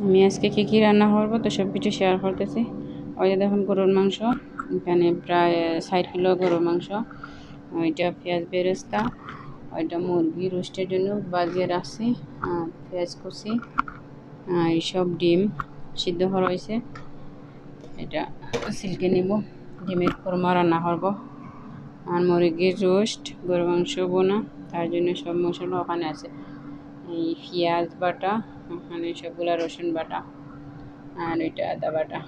আমি আজকে কী রান্না করবো তো সব কিছু শেয়ার করতেছি। ওই যে দেখুন গরুর মাংস, এখানে প্রায় 60 কিলো গরুর মাংস, ওইটা পেঁয়াজ বেরেস্তা, ওইটা মুরগি রোস্টের জন্য বাজিয়ে রাখছি, পেঁয়াজ কুচি, এইসব ডিম সিদ্ধ করা হয়েছে, এটা সিলকে নিব, ডিমের কোরমা রান্না করবো, আর মুরগির রোস্ট, গরুর মাংস বোনা, তার জন্য সব মশলা ওখানে আছে, এই পেঁয়াজ বাটা, ওখানে সবগুলা রসুন বাটা, আর এটা আদা বাটা।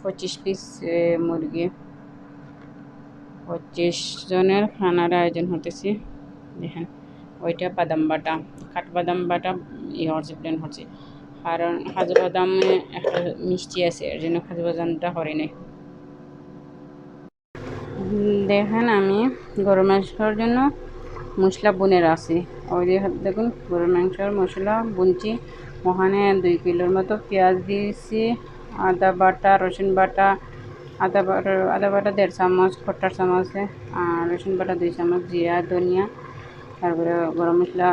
25 পিস মুরগি, 25 জনের খানার আয়োজন হতেছে। দেখেন ওইটা বাদাম বাটা, কাঠবাদাম বাটা হচ্ছে, প্লেন হচ্ছে, কারণ কাজু বাদামে একটা মিষ্টি আছে, এর জন্য কাজু বাদামটা করে নেই। দেখেন আমি গরু মাংসর জন্য মশলা বুনে রাখছি, ওই দেখুন গরুর মাংসের মশলা বুনছি। ওখানে 2 কিলোর মতো পেঁয়াজ দিয়েছি, আদা বাটা, রসুন বাটা, আদা বাটা 1.5 চামচ, খট্টার চামচে, আর রসুন বাটা 2 চামচ, জিরা ধনিয়া, তারপরে গরম মশলা,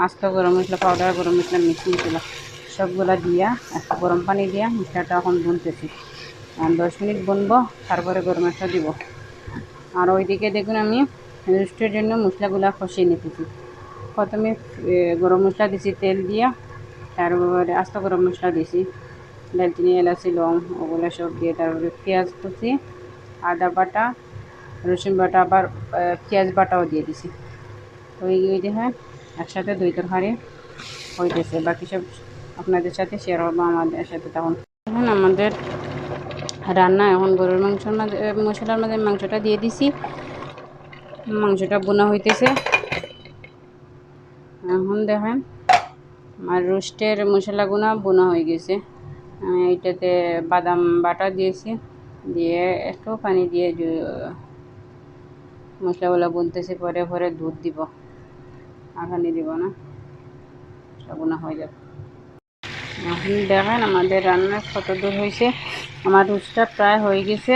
আস্ত গরম মশলা পাউডার, গরম মশলা, মিক্স মশলা সবগুলা দিয়া একটু গরম পানি দিয়া মশলাটা এখন বুনতেছি, 10 মিনিট বুনবো, তারপরে গরম মশলা দিব। আর ওইদিকে দেখুন আমি রোস্টের জন্য মশলাগুলা কষিয়ে নিতেছি। প্রথমে গরম মশলা দিছি তেল দিয়া, তারপরে আস্ত গরম মশলা দিছি, দারচিনি, এলাচি, লং, ওগুলো সব দিয়ে, তারপরে পেঁয়াজ কুচি, আদা বাটা, রসুন বাটা, আবার পেঁয়াজ বাটাও দিয়ে দিছি। ওই দেখেন একসাথে 2 তরকারি হইতেছে, বাকি সব আপনাদের সাথে শেয়ার করবো আমাদের সাথে। তখন এখন আমাদের রান্না, এখন গরুর মাংসের মাঝে মশলার মাঝে মাংসটা দিয়ে দিছি, মাংসটা বোনা হইতেছে। এখন দেখেন আর রোস্টের মশলাগুলো বোনা হয়ে গেছে, এইটাতে বাদাম বাটা দিয়েছি, দিয়ে একটু পানি দিয়ে মশলাগুলো বুনতেছি, পরে পরে দুধ দিব, আখানি দিব না, বোনা হয়ে যাবে। এখন দেখেন আমাদের রান্না কত দূর হয়েছে, আমার রোস্টটা প্রায় হয়ে গেছে।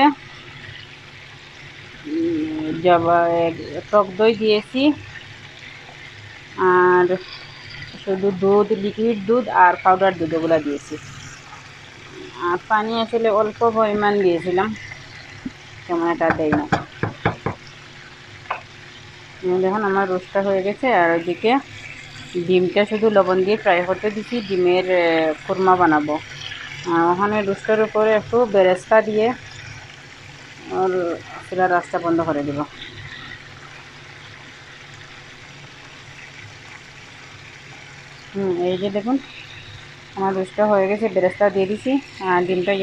টক দই দিয়েছি, আর শুধু দুধ, লিকুইড দুধ আর পাউডার দুধ ওগুলো দিয়েছি, আর পানি আসলে অল্প পরিমাণ দিয়েছিলাম, তেমন একটা দেয় না। দেখুন আমার রোস্টটা হয়ে গেছে, আর ওইদিকে ডিমটা শুধু লবণ দিয়ে ফ্রাই করতে দিচ্ছি, ডিমের কোরমা বানাবো। ওখানে রোস্টের উপরে একটু বেরেস্তা দিয়ে আর চুলার রাস্তা বন্ধ করে দেব। এই যে দেখুন আমার রোস্টটা হয়ে গেছে, বেরেস্তা দিয়ে দিছি, আর ডিমটা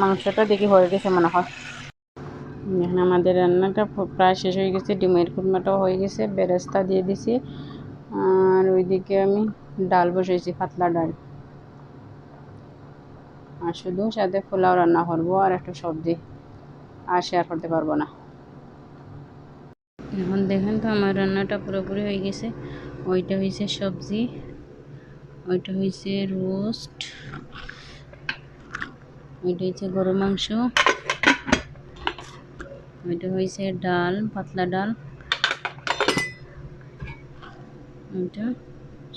মাংসটা দেখি হয়ে গেছে মনে হয়। এখানে আমাদের রান্নাটা প্রায় শেষ হয়ে গেছে, ডিমের কুরমাটাও হয়ে গেছে, বেরেস্তা দিয়ে দিছি, আর ওইদিকে আমি ডাল বসাইছি, পাতলা ডাল, আর শুধু সাথে পোলাও রান্না করবো আর একটা সবজি, আর শেয়ার করতে পারবো না। এখন দেখেন তো আমার রান্নাটা পুরোপুরি হয়ে গেছে, ওইটা হয়েছে সবজি, ওইটা হয়েছে রোস্ট, ওইটা হয়েছে গরু মাংস, ওইটা হয়েছে ডাল, পাতলা ডাল, ওইটা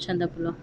সাদা পোলাও।